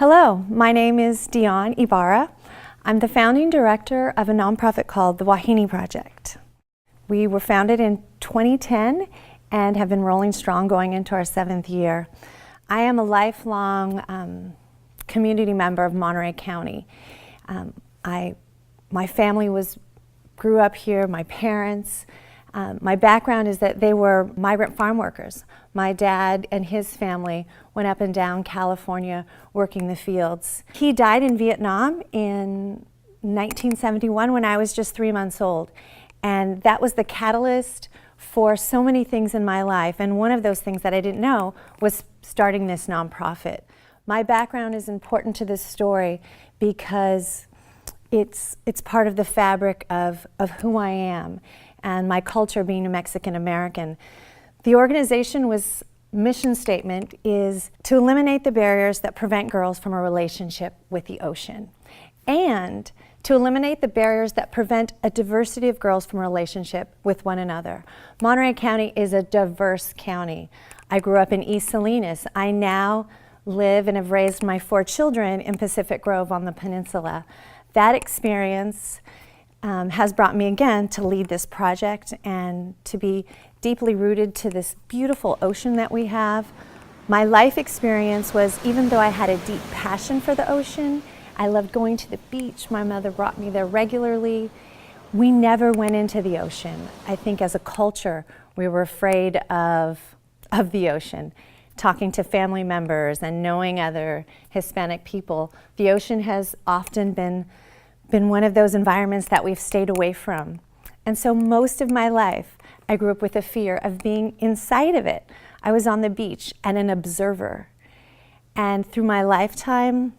Hello, my name is Dionne Ybarra. I'm the founding director of a nonprofit called the Wahine Project. We were founded in 2010 and have been rolling strong going into our 7th year. I am a lifelong community member of Monterey County. My family grew up here, my parents. My background is that they were migrant farm workers. My dad and his family went up and down California working the fields. He died in Vietnam in 1971 when I was just 3 months old. And that was the catalyst for so many things in my life. And one of those things that I didn't know was starting this nonprofit. My background is important to this story because it's part of the fabric of who I am and my culture being a Mexican American. The organization's mission statement is to eliminate the barriers that prevent girls from a relationship with the ocean and to eliminate the barriers that prevent a diversity of girls from a relationship with one another. Monterey County is a diverse county. I grew up in East Salinas. I now live and have raised my 4 children in Pacific Grove on the peninsula. That experience has brought me again to lead this project and to be deeply rooted to this beautiful ocean that we have. My life experience was, even though I had a deep passion for the ocean, I loved going to the beach. My mother brought me there regularly. We never went into the ocean. I think as a culture, we were afraid of the ocean. Talking to family members and knowing other Hispanic people, the ocean has often been one of those environments that we've stayed away from. And so most of my life, I grew up with a fear of being inside of it. I was on the beach and an observer. And through my lifetime,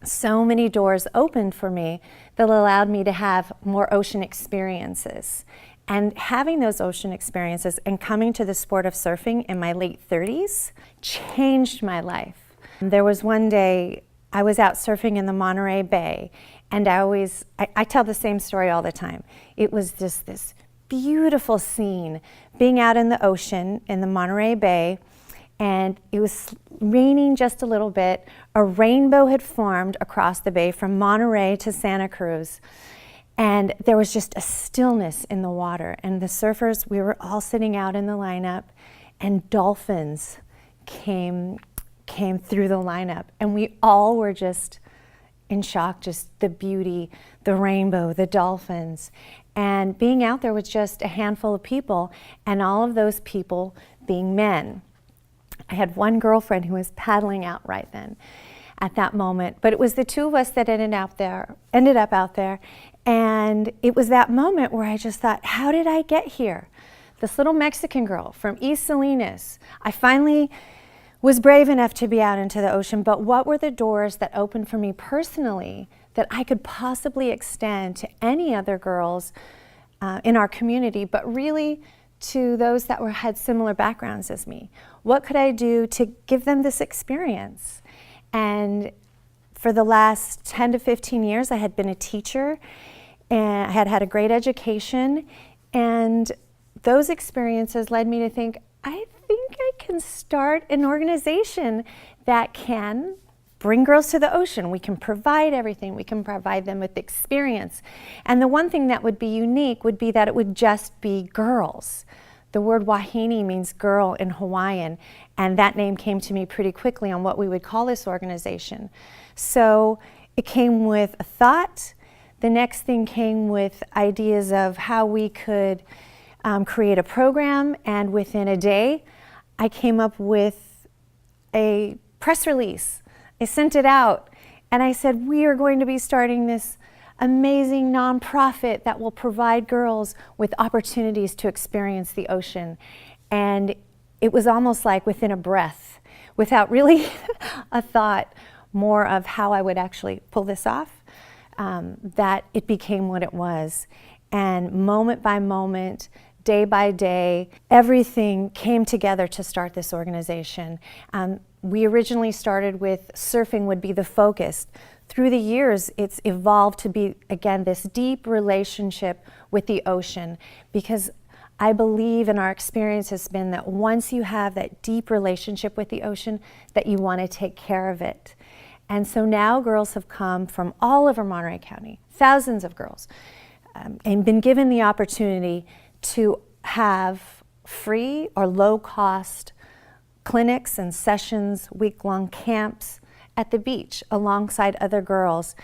so many doors opened for me that allowed me to have more ocean experiences. And having those ocean experiences and coming to the sport of surfing in my late 30s changed my life. There was one day I was out surfing in the Monterey Bay, and I tell the same story all the time. It was just this beautiful scene, being out in the ocean in the Monterey Bay, and it was raining just a little bit. A rainbow had formed across the bay from Monterey to Santa Cruz. And there was just a stillness in the water. And the surfers, we were all sitting out in the lineup, and dolphins came through the lineup. And we all were just in shock, just the beauty, the rainbow, the dolphins. And being out there with just a handful of people, and all of those people being men. I had one girlfriend who was paddling out right then at that moment, but it was the 2 of us that ended up out there. And it was that moment where I just thought, how did I get here? This little Mexican girl from East Salinas. I finally was brave enough to be out into the ocean, but what were the doors that opened for me personally that I could possibly extend to any other girls in our community, but really to those that had similar backgrounds as me? What could I do to give them this experience? And for the last 10 to 15 years, I had been a teacher, and I had had a great education, and those experiences led me to think, I think I can start an organization that can bring girls to the ocean. We can provide everything. We can provide them with experience. And the one thing that would be unique would be that it would just be girls. The word Wahine means girl in Hawaiian, and that name came to me pretty quickly on what we would call this organization. So it came with a thought. The next thing came with ideas of how we could create a program, and within a day, I came up with a press release. I sent it out, and I said, we are going to be starting this amazing nonprofit that will provide girls with opportunities to experience the ocean. And it was almost like within a breath, without really a thought more of how I would actually pull this off, that it became what it was. And moment by moment, day by day, everything came together to start this organization. We originally started with surfing would be the focus. Through the years, it's evolved to be, again, this deep relationship with the ocean, because I believe, and our experience has been, that once you have that deep relationship with the ocean, that you want to take care of it. And so now girls have come from all over Monterey County, thousands of girls, and been given the opportunity to have free or low-cost clinics and sessions, week-long camps at the beach alongside other girls,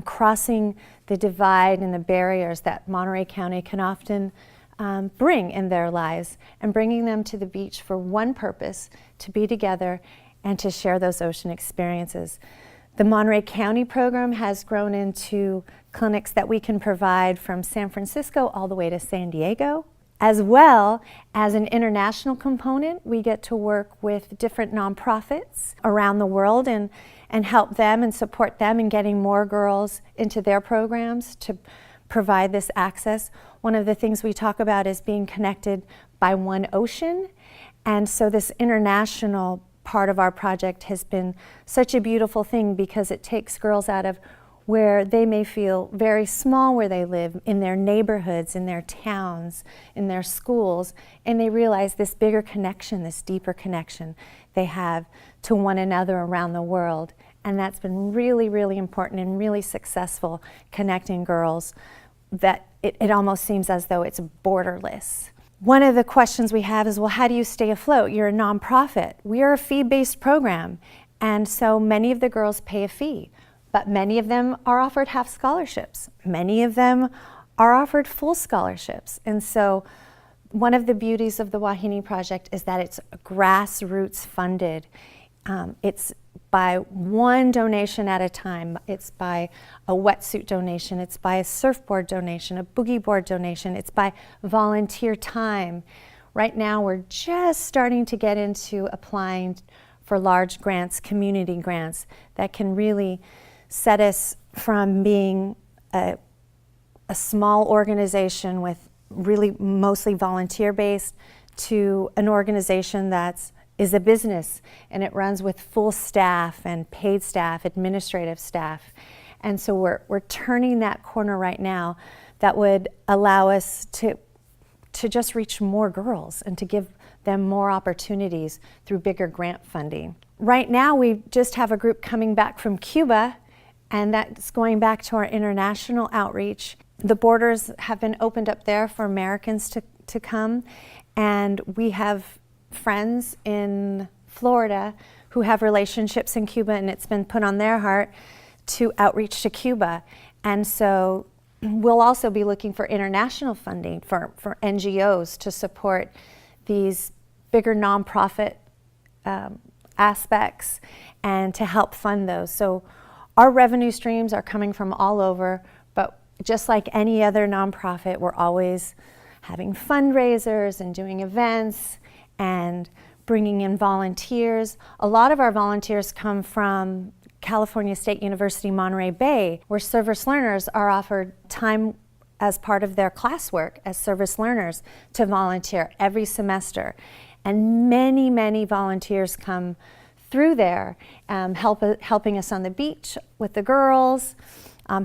crossing the divide and the barriers that Monterey County can often bring in their lives, and bringing them to the beach for one purpose: to be together and to share those ocean experiences. The Monterey County program has grown into clinics that we can provide from San Francisco all the way to San Diego. As well as an international component, we get to work with different nonprofits around the world and help them and support them in getting more girls into their programs to provide this access. One of the things we talk about is being connected by one ocean, and so this international part of our project has been such a beautiful thing, because it takes girls out of where they may feel very small where they live, in their neighborhoods, in their towns, in their schools, and they realize this bigger connection, this deeper connection they have to one another around the world. And that's been really, really important and really successful, connecting girls, that it almost seems as though it's borderless. One of the questions we have is, well, how do you stay afloat? You're a nonprofit. We are a fee-based program, and so many of the girls pay a fee, but many of them are offered half scholarships. Many of them are offered full scholarships. And so one of the beauties of the Wahine Project is that it's grassroots funded. It's by one donation at a time. It's by a wetsuit donation. It's by a surfboard donation, a boogie board donation. It's by volunteer time. Right now, we're just starting to get into applying for large grants, community grants, that can really set us from being a small organization with really mostly volunteer-based to an organization is a business, and it runs with full staff and paid staff, administrative staff. And so we're turning that corner right now that would allow us to just reach more girls and to give them more opportunities through bigger grant funding. Right now we just have a group coming back from Cuba, and that's going back to our international outreach. The borders have been opened up there for Americans to come, and we have friends in Florida who have relationships in Cuba, and it's been put on their heart to outreach to Cuba. And so we'll also be looking for international funding for NGOs to support these bigger nonprofit aspects and to help fund those. So our revenue streams are coming from all over, but just like any other nonprofit, we're always having fundraisers and doing events and bringing in volunteers. A lot of our volunteers come from California State University, Monterey Bay, where service learners are offered time as part of their classwork as service learners to volunteer every semester. And many, many volunteers come through there, helping us on the beach with the girls,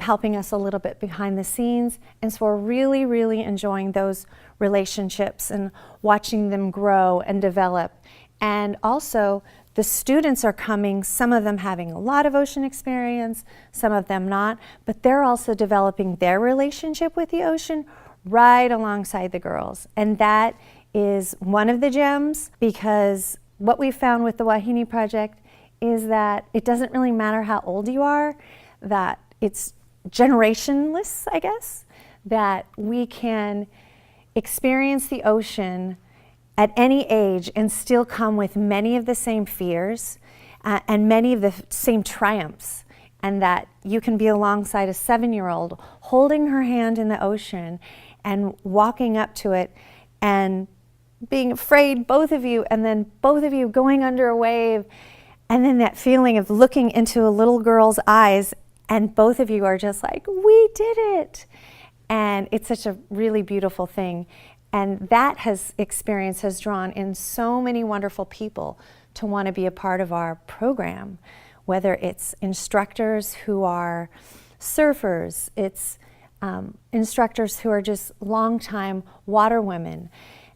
helping us a little bit behind the scenes. And so we're really, really enjoying those relationships and watching them grow and develop. And also, the students are coming, some of them having a lot of ocean experience, some of them not, but they're also developing their relationship with the ocean right alongside the girls. And that is one of the gems, because what we found with the Wahine Project is that it doesn't really matter how old you are, that it's generationless, I guess, that we can experience the ocean at any age and still come with many of the same fears and many of the same triumphs, and that you can be alongside a 7-year-old holding her hand in the ocean and walking up to it and being afraid, both of you, and then both of you going under a wave, and then that feeling of looking into a little girl's eyes and both of you are just like, we did it. And it's such a really beautiful thing. And that experience has drawn in so many wonderful people to want to be a part of our program, whether it's instructors who are surfers, it's instructors who are just longtime water women,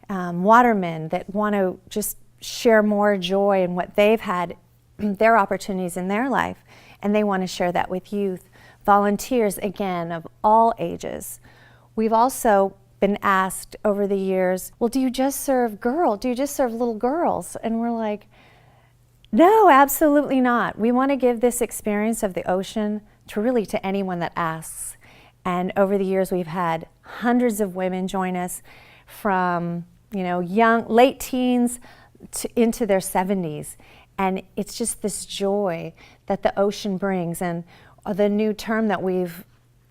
watermen that want to just share more joy in what they've had, their opportunities in their life. and they want to share that with youth. Volunteers, again, of all ages. We've also been asked over the years, well, do you just serve girls? Do you just serve little girls? And we're like, no, absolutely not. We want to give this experience of the ocean to anyone that asks. And over the years, we've had hundreds of women join us from, young, late teens into their 70s. And it's just this joy that the ocean brings. And the new term that we've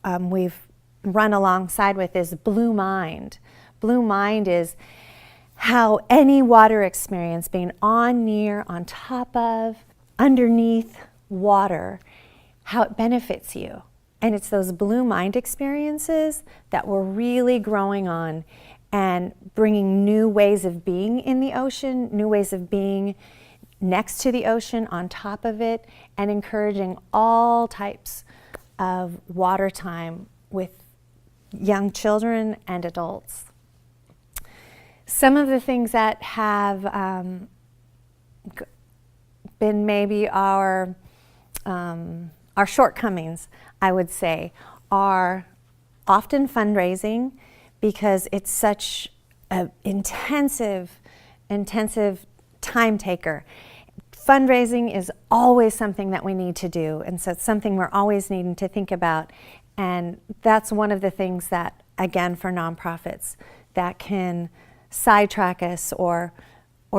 run alongside with is Blue Mind. Blue Mind is how any water experience, being on, near, on top of, underneath water, how it benefits you. And it's those Blue Mind experiences that we're really growing on and bringing new ways of being in the ocean, new ways of being next to the ocean, on top of it, and encouraging all types of water time with young children and adults. Some of the things that have been maybe our shortcomings, I would say, are often fundraising, because it's such an intensive time taker. Fundraising is always something that we need to do, and so it's something we're always needing to think about. And that's one of the things that, again, for nonprofits, that can sidetrack us or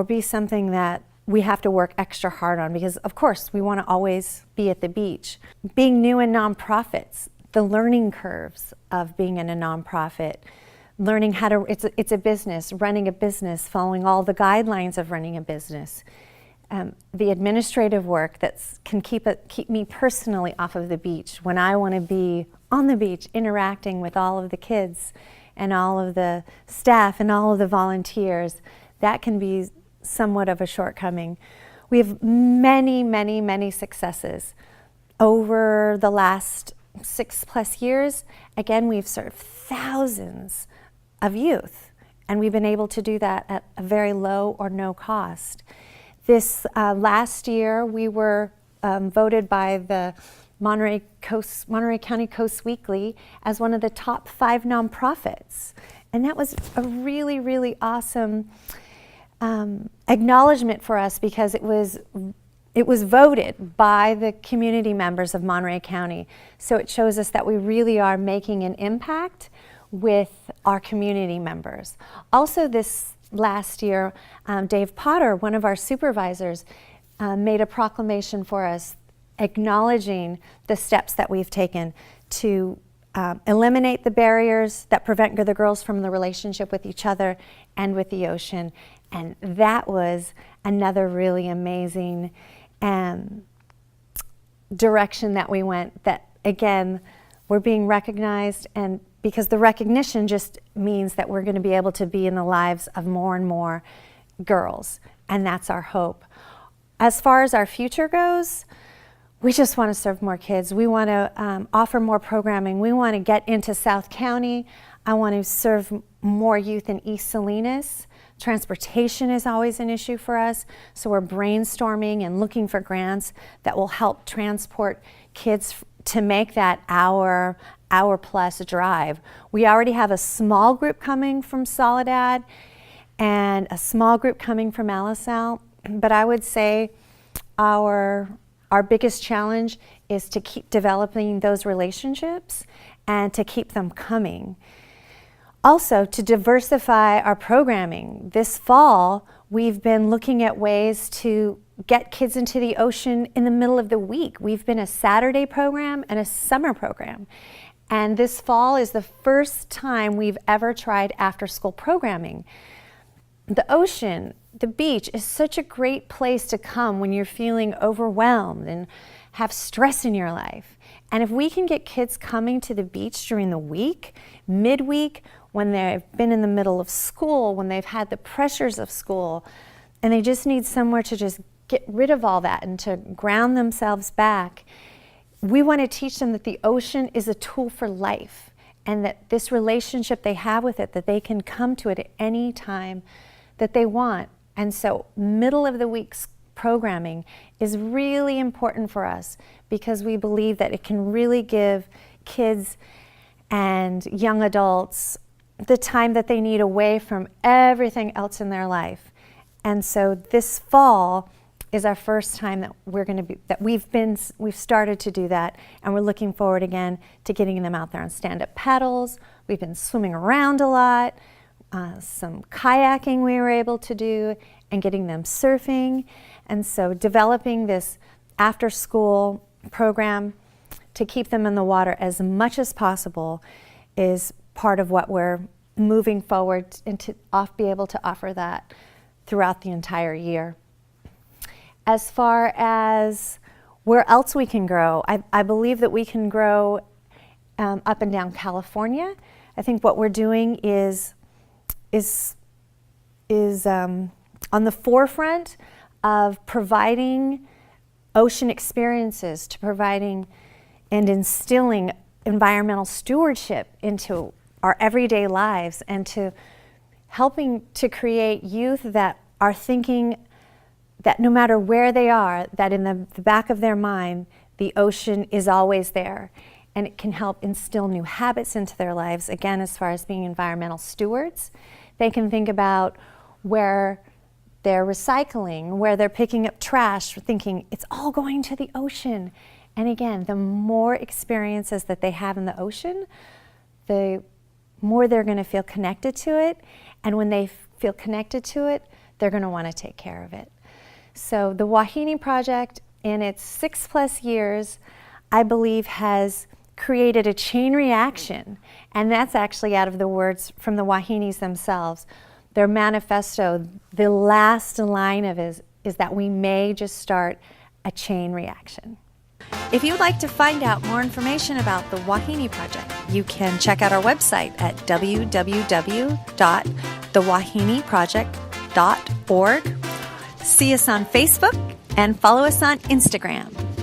be something that we have to work extra hard on, because of course we want to always be at the beach. Being new in nonprofits, the learning curves of being in a nonprofit, learning how to, it's a business, running a business, following all the guidelines of running a business. The administrative work that can keep me personally off of the beach when I want to be on the beach interacting with all of the kids and all of the staff and all of the volunteers, that can be somewhat of a shortcoming. We have many successes. Over the last 6+ years, again, we've served thousands of youth, and we've been able to do that at a very low or no cost. This last year, we were voted by the Monterey County Coast Weekly as one of the top 5 nonprofits. And that was a really awesome acknowledgement for us, because it was voted by the community members of Monterey County. So it shows us that we really are making an impact with our community members. Also this last year, Dave Potter, one of our supervisors, made a proclamation for us acknowledging the steps that we've taken to eliminate the barriers that prevent the girls from the relationship with each other and with the ocean. And that was another really amazing direction that we went, that again, we're being recognized, and because the recognition just means that we're going to be able to be in the lives of more and more girls, and that's our hope. As far as our future goes, we just want to serve more kids. We want to offer more programming. We want to get into South County. I want to serve more youth in East Salinas. Transportation is always an issue for us, so we're brainstorming and looking for grants that will help transport kids to make that hour plus drive. We already have a small group coming from Soledad and a small group coming from Alisal, but I would say our biggest challenge is to keep developing those relationships and to keep them coming. Also, to diversify our programming. This fall, we've been looking at ways to get kids into the ocean in the middle of the week. We've been a Saturday program and a summer program. And this fall is the first time we've ever tried after-school programming. The ocean, the beach, is such a great place to come when you're feeling overwhelmed and have stress in your life. And if we can get kids coming to the beach during the week, midweek, when they've been in the middle of school, when they've had the pressures of school, and they just need somewhere to just get rid of all that and to ground themselves back, we want to teach them that the ocean is a tool for life, and that this relationship they have with it, that they can come to it at any time that they want. And so middle of the week programming is really important for us because we believe that it can really give kids and young adults the time that they need away from everything else in their life. And so this fall is our first time that we've started to do that, and we're looking forward again to getting them out there on stand-up paddles. We've been swimming around a lot, some kayaking we were able to do, and getting them surfing. And so developing this after-school program to keep them in the water as much as possible is part of what we're moving forward and to be able to offer that throughout the entire year. As far as where else we can grow, I believe that we can grow up and down California. I think what we're doing is on the forefront of providing ocean experiences, to providing and instilling environmental stewardship into our everyday lives, and to helping to create youth that are thinking that no matter where they are, that in the back of their mind, the ocean is always there. And it can help instill new habits into their lives, again, as far as being environmental stewards. They can think about where they're recycling, where they're picking up trash, thinking it's all going to the ocean. And again, the more experiences that they have in the ocean, the more they're going to feel connected to it. And when they feel connected to it, they're going to want to take care of it. So the Wahine Project, in its 6+ years, I believe has created a chain reaction. And that's actually out of the words from the Wahinis themselves. Their manifesto, the last line of it is that we may just start a chain reaction. If you'd like to find out more information about the Wahine Project, you can check out our website at www.thewahineproject.org. See us on Facebook and follow us on Instagram.